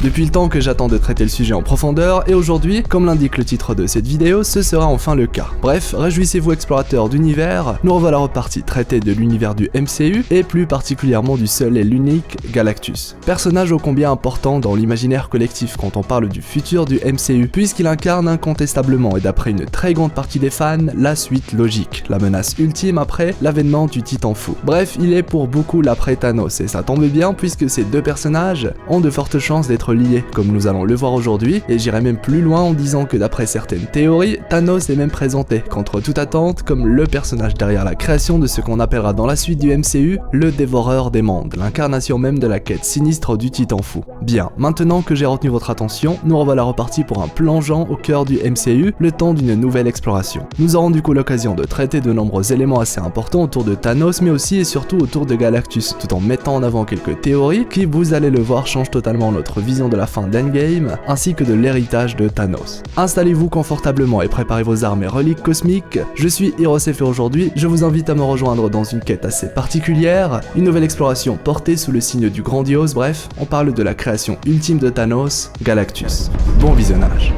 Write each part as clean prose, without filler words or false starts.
Depuis le temps que j'attends de traiter le sujet en profondeur, et aujourd'hui, comme l'indique le titre de cette vidéo, ce sera enfin le cas. Bref, réjouissez-vous explorateurs d'univers, nous revoilà repartis traiter de l'univers du MCU, et plus particulièrement du seul et l'unique Galactus. Personnage ô combien important dans l'imaginaire collectif quand on parle du futur du MCU, puisqu'il incarne incontestablement, et d'après une très grande partie des fans, la suite logique, la menace ultime après l'avènement du Titan fou. Bref, il est pour beaucoup l'après Thanos, et ça tombe bien puisque ces deux personnages ont de fortes chances d'être liés, comme nous allons le voir aujourd'hui, et j'irai même plus loin en disant que d'après certaines théories, Thanos est même présenté, contre toute attente, comme le personnage derrière la création de ce qu'on appellera dans la suite du MCU, le dévoreur des mondes, l'incarnation même de la quête sinistre du Titan fou. Bien, maintenant que j'ai retenu votre attention, nous revoilà repartis pour un plongeant au cœur du MCU, le temps d'une nouvelle exploration. Nous aurons du coup l'occasion de traiter de nombreux éléments assez importants autour de Thanos, mais aussi et surtout autour de Galactus, tout en mettant en avant quelques théories qui, vous allez le voir, changent totalement notre vision de la fin d'Endgame, ainsi que de l'héritage de Thanos. Installez-vous confortablement et préparez vos armes et reliques cosmiques. Je suis Hirosef et aujourd'hui, je vous invite à me rejoindre dans une quête assez particulière, une nouvelle exploration portée sous le signe du grandiose, bref, on parle de la création ultime de Thanos, Galactus. Bon visionnage.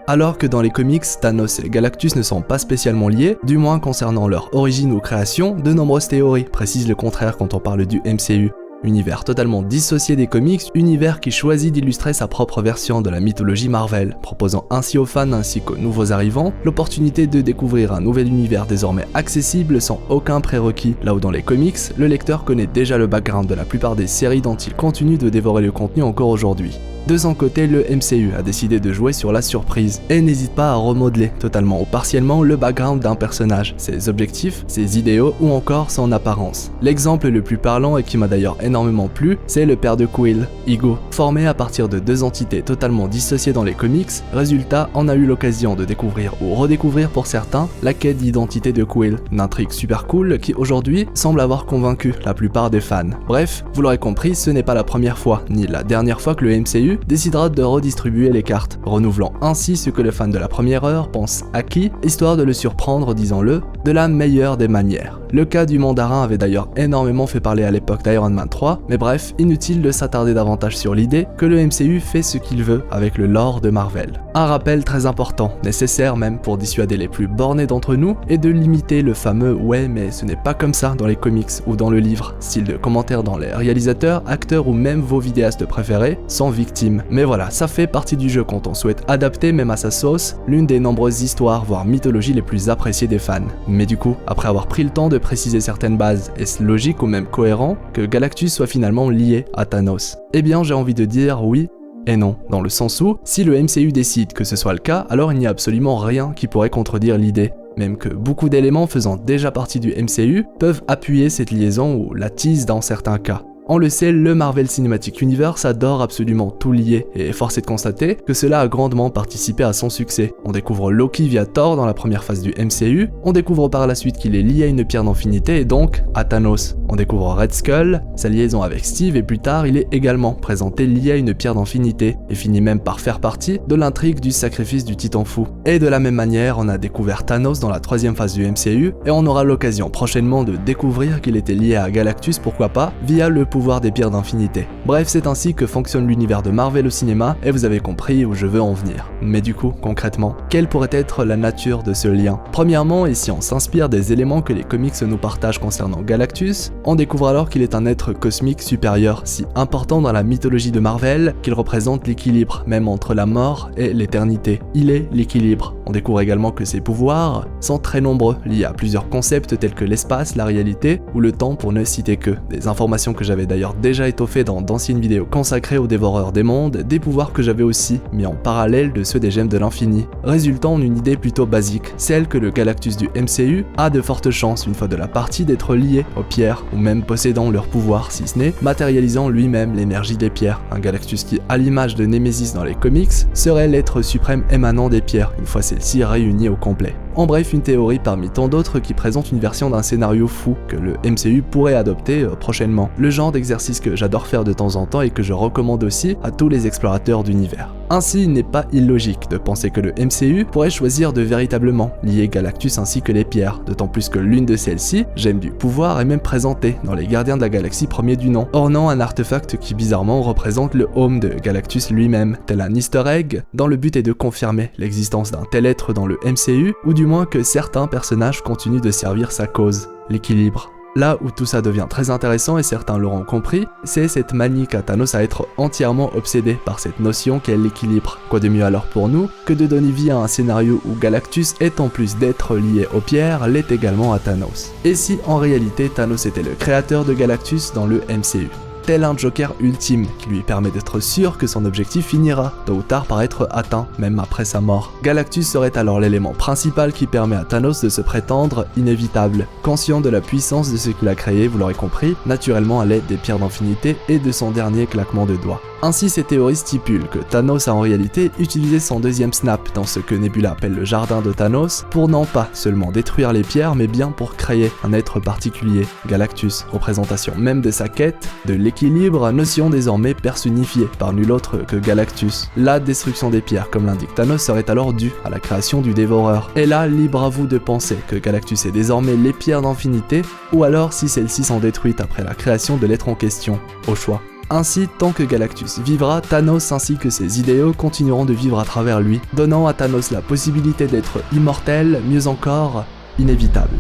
Alors que dans les comics, Thanos et Galactus ne sont pas spécialement liés, du moins concernant leur origine ou création, de nombreuses théories précisent le contraire quand on parle du MCU. Univers totalement dissocié des comics, univers qui choisit d'illustrer sa propre version de la mythologie Marvel, proposant ainsi aux fans ainsi qu'aux nouveaux arrivants l'opportunité de découvrir un nouvel univers désormais accessible sans aucun prérequis, là où dans les comics, le lecteur connaît déjà le background de la plupart des séries dont il continue de dévorer le contenu encore aujourd'hui. De son côté, le MCU a décidé de jouer sur la surprise et n'hésite pas à remodeler totalement ou partiellement le background d'un personnage, ses objectifs, ses idéaux ou encore son apparence. L'exemple le plus parlant et qui m'a d'ailleurs énormément plu, c'est le père de Quill, Ego. Formé à partir de deux entités totalement dissociées dans les comics, résultat, on a eu l'occasion de découvrir ou redécouvrir pour certains la quête d'identité de Quill, une intrigue super cool qui aujourd'hui semble avoir convaincu la plupart des fans. Bref, vous l'aurez compris, ce n'est pas la première fois, ni la dernière fois que le MCU décidera de redistribuer les cartes, renouvelant ainsi ce que les fans de la première heure pensent acquis, histoire de le surprendre, disons-le, de la meilleure des manières. Le cas du mandarin avait d'ailleurs énormément fait parler à l'époque d'Iron Man 3, mais bref, inutile de s'attarder davantage sur l'idée que le MCU fait ce qu'il veut avec le lore de Marvel. Un rappel très important, nécessaire même pour dissuader les plus bornés d'entre nous, est de limiter le fameux « ouais mais ce n'est pas comme ça » dans les comics ou dans le livre, style de commentaires dans les réalisateurs, acteurs ou même vos vidéastes préférés, sans victime. Mais voilà, ça fait partie du jeu quand on souhaite adapter même à sa sauce l'une des nombreuses histoires voire mythologies les plus appréciées des fans. Mais du coup, après avoir pris le temps de préciser certaines bases, est-ce logique ou même cohérent que Galactus soit finalement lié à Thanos? Eh bien j'ai envie de dire oui et non, dans le sens où, si le MCU décide que ce soit le cas, alors il n'y a absolument rien qui pourrait contredire l'idée. Même que beaucoup d'éléments faisant déjà partie du MCU peuvent appuyer cette liaison ou la tease dans certains cas. On le sait, le Marvel Cinematic Universe adore absolument tout lier, et force est de constater que cela a grandement participé à son succès. On découvre Loki via Thor dans la première phase du MCU, on découvre par la suite qu'il est lié à une pierre d'infinité et donc à Thanos. On découvre Red Skull, sa liaison avec Steve et plus tard il est également présenté lié à une pierre d'infinité, et finit même par faire partie de l'intrigue du sacrifice du Titan fou. Et de la même manière, on a découvert Thanos dans la troisième phase du MCU, et on aura l'occasion prochainement de découvrir qu'il était lié à Galactus, pourquoi pas, via le pouvoir des pierres d'infinité. Bref, c'est ainsi que fonctionne l'univers de Marvel au cinéma et vous avez compris où je veux en venir. Mais du coup, concrètement, quelle pourrait être la nature de ce lien? Premièrement, et si on s'inspire des éléments que les comics nous partagent concernant Galactus, on découvre alors qu'il est un être cosmique supérieur, si important dans la mythologie de Marvel qu'il représente l'équilibre, même entre la mort et l'éternité. Il est l'équilibre. On découvre également que ses pouvoirs sont très nombreux, liés à plusieurs concepts tels que l'espace, la réalité ou le temps pour ne citer que. Des informations que j'avais d'ailleurs déjà étoffées dans d'anciennes vidéos consacrées aux dévoreurs des mondes, des pouvoirs que j'avais aussi mis en parallèle de ceux des gemmes de l'infini, résultant en une idée plutôt basique, celle que le Galactus du MCU a de fortes chances une fois de la partie d'être lié aux pierres, ou même possédant leur pouvoir si ce n'est matérialisant lui-même l'énergie des pierres, un Galactus qui, à l'image de Nemesis dans les comics, serait l'être suprême émanant des pierres, une fois celles-ci réunies au complet. En bref, une théorie parmi tant d'autres qui présente une version d'un scénario fou que le MCU pourrait adopter prochainement. Le genre d'exercice que j'adore faire de temps en temps et que je recommande aussi à tous les explorateurs d'univers. Ainsi, il n'est pas illogique de penser que le MCU pourrait choisir de véritablement lier Galactus ainsi que les pierres, d'autant plus que l'une de celles-ci, Gemme du pouvoir, est même présentée dans les Gardiens de la Galaxie premier du nom, ornant un artefact qui bizarrement représente le home de Galactus lui-même, tel un easter egg, dans le but est de confirmer l'existence d'un tel être dans le MCU, ou du moins que certains personnages continuent de servir sa cause, l'équilibre. Là où tout ça devient très intéressant, et certains l'auront compris, c'est cette manie qu'a Thanos à être entièrement obsédé par cette notion qu'est l'équilibre. Quoi de mieux alors pour nous que de donner vie à un scénario où Galactus est en plus d'être lié aux pierres, l'est également à Thanos. Et si en réalité Thanos était le créateur de Galactus dans le MCU ? Tel un Joker ultime qui lui permet d'être sûr que son objectif finira, tôt ou tard, par être atteint, même après sa mort. Galactus serait alors l'élément principal qui permet à Thanos de se prétendre inévitable. Conscient de la puissance de ce qu'il a créé, vous l'aurez compris, naturellement à l'aide des pierres d'infinité et de son dernier claquement de doigts. Ainsi, ces théories stipulent que Thanos a en réalité utilisé son deuxième snap dans ce que Nebula appelle le jardin de Thanos pour non pas seulement détruire les pierres mais bien pour créer un être particulier, Galactus, représentation même de sa quête, de l'équilibre, notion désormais personnifiée par nul autre que Galactus. La destruction des pierres, comme l'indique Thanos, serait alors due à la création du Dévoreur. Et là, libre à vous de penser que Galactus est désormais les pierres d'infinité, ou alors si celles-ci sont détruites après la création de l'être en question, au choix. Ainsi, tant que Galactus vivra, Thanos ainsi que ses idéaux continueront de vivre à travers lui, donnant à Thanos la possibilité d'être immortel, mieux encore, inévitable.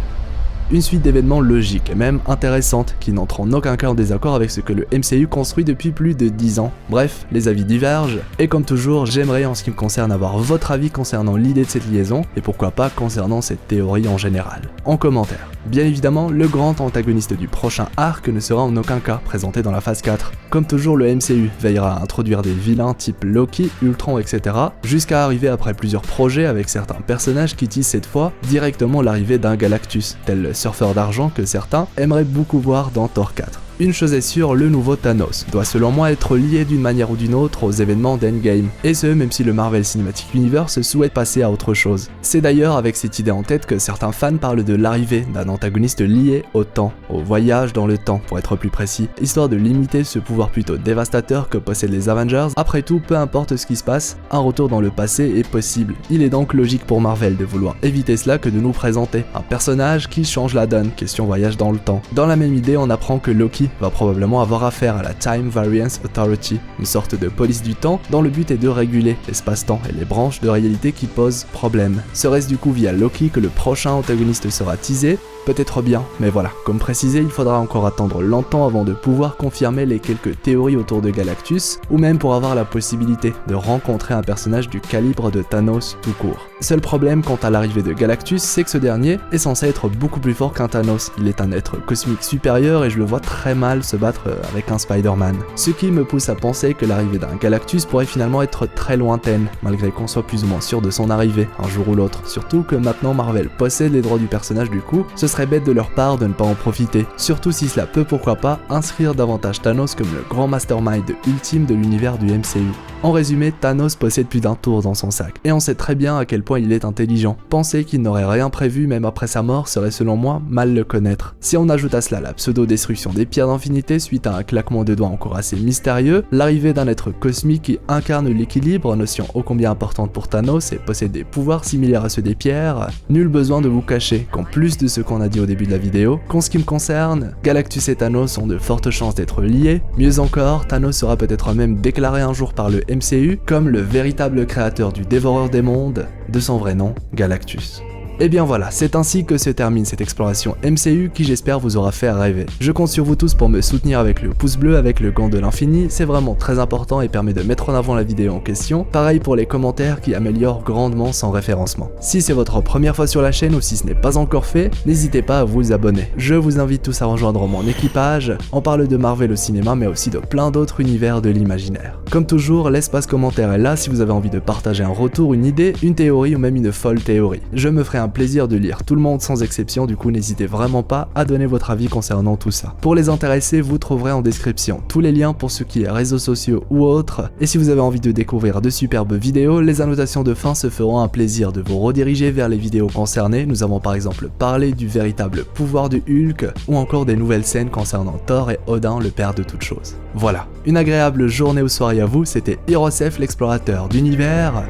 Une suite d'événements logiques et même intéressantes qui n'entrent en aucun cas en désaccord avec ce que le MCU construit depuis plus de 10 ans. Bref, les avis divergent, et comme toujours, j'aimerais en ce qui me concerne avoir votre avis concernant l'idée de cette liaison, et pourquoi pas concernant cette théorie en général, en commentaire. Bien évidemment, le grand antagoniste du prochain arc ne sera en aucun cas présenté dans la phase 4. Comme toujours, le MCU veillera à introduire des vilains type Loki, Ultron, etc. jusqu'à arriver après plusieurs projets avec certains personnages qui disent cette fois directement l'arrivée d'un Galactus, tel le surfeur d'argent que certains aimeraient beaucoup voir dans Thor 4. Une chose est sûre, le nouveau Thanos doit selon moi être lié d'une manière ou d'une autre aux événements d'Endgame, et ce même si le Marvel Cinematic Universe souhaite passer à autre chose. C'est d'ailleurs avec cette idée en tête que certains fans parlent de l'arrivée d'un antagoniste lié au temps, au voyage dans le temps pour être plus précis, histoire de limiter ce pouvoir plutôt dévastateur que possèdent les Avengers. Après tout, peu importe ce qui se passe, un retour dans le passé est possible. Il est donc logique pour Marvel de vouloir éviter cela que de nous présenter un personnage qui change la donne, question voyage dans le temps. Dans la même idée, on apprend que Loki va probablement avoir affaire à la Time Variance Authority, une sorte de police du temps dont le but est de réguler l'espace-temps et les branches de réalité qui posent problème. Serait-ce du coup via Loki que le prochain antagoniste sera teasé ? Peut-être bien, mais voilà, comme précisé, il faudra encore attendre longtemps avant de pouvoir confirmer les quelques théories autour de Galactus, ou même pour avoir la possibilité de rencontrer un personnage du calibre de Thanos tout court. Seul problème quant à l'arrivée de Galactus, c'est que ce dernier est censé être beaucoup plus fort qu'un Thanos. Il est un être cosmique supérieur et je le vois très mal se battre avec un Spider-Man. Ce qui me pousse à penser que l'arrivée d'un Galactus pourrait finalement être très lointaine, malgré qu'on soit plus ou moins sûr de son arrivée, un jour ou l'autre. Surtout que maintenant Marvel possède les droits du personnage du coup, ce serait bête de leur part de ne pas en profiter, surtout si cela peut pourquoi pas inscrire davantage Thanos comme le grand mastermind ultime de l'univers du MCU. En résumé, Thanos possède plus d'un tour dans son sac, et on sait très bien à quel point il est intelligent. Penser qu'il n'aurait rien prévu même après sa mort serait selon moi mal le connaître. Si on ajoute à cela la pseudo-destruction des pierres d'infinité suite à un claquement de doigts encore assez mystérieux, l'arrivée d'un être cosmique qui incarne l'équilibre, notion ô combien importante pour Thanos et possède des pouvoirs similaires à ceux des pierres, nul besoin de vous cacher qu'en plus de ce qu'on a dit au début de la vidéo, qu'en ce qui me concerne, Galactus et Thanos ont de fortes chances d'être liés. Mieux encore, Thanos sera peut-être même déclaré un jour par le MCU comme le véritable créateur du Dévoreur des mondes, de son vrai nom, Galactus. Et bien voilà, c'est ainsi que se termine cette exploration MCU qui j'espère vous aura fait rêver. Je compte sur vous tous pour me soutenir avec le pouce bleu, avec le gant de l'infini, c'est vraiment très important et permet de mettre en avant la vidéo en question. Pareil pour les commentaires qui améliorent grandement son référencement. Si c'est votre première fois sur la chaîne ou si ce n'est pas encore fait, n'hésitez pas à vous abonner. Je vous invite tous à rejoindre mon équipage, on parle de Marvel au cinéma mais aussi de plein d'autres univers de l'imaginaire. Comme toujours, l'espace commentaire est là si vous avez envie de partager un retour, une idée, une théorie ou même une folle théorie. Je me ferai un plaisir de lire tout le monde sans exception, du coup n'hésitez vraiment pas à donner votre avis concernant tout ça. Pour les intéressés, vous trouverez en description tous les liens pour ce qui est réseaux sociaux ou autres, et si vous avez envie de découvrir de superbes vidéos, les annotations de fin se feront un plaisir de vous rediriger vers les vidéos concernées. Nous avons par exemple parlé du véritable pouvoir du Hulk, ou encore des nouvelles scènes concernant Thor et Odin, le père de toutes choses. Voilà, une agréable journée ou soirée à vous, c'était Hirosef l'explorateur d'univers,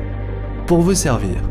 pour vous servir.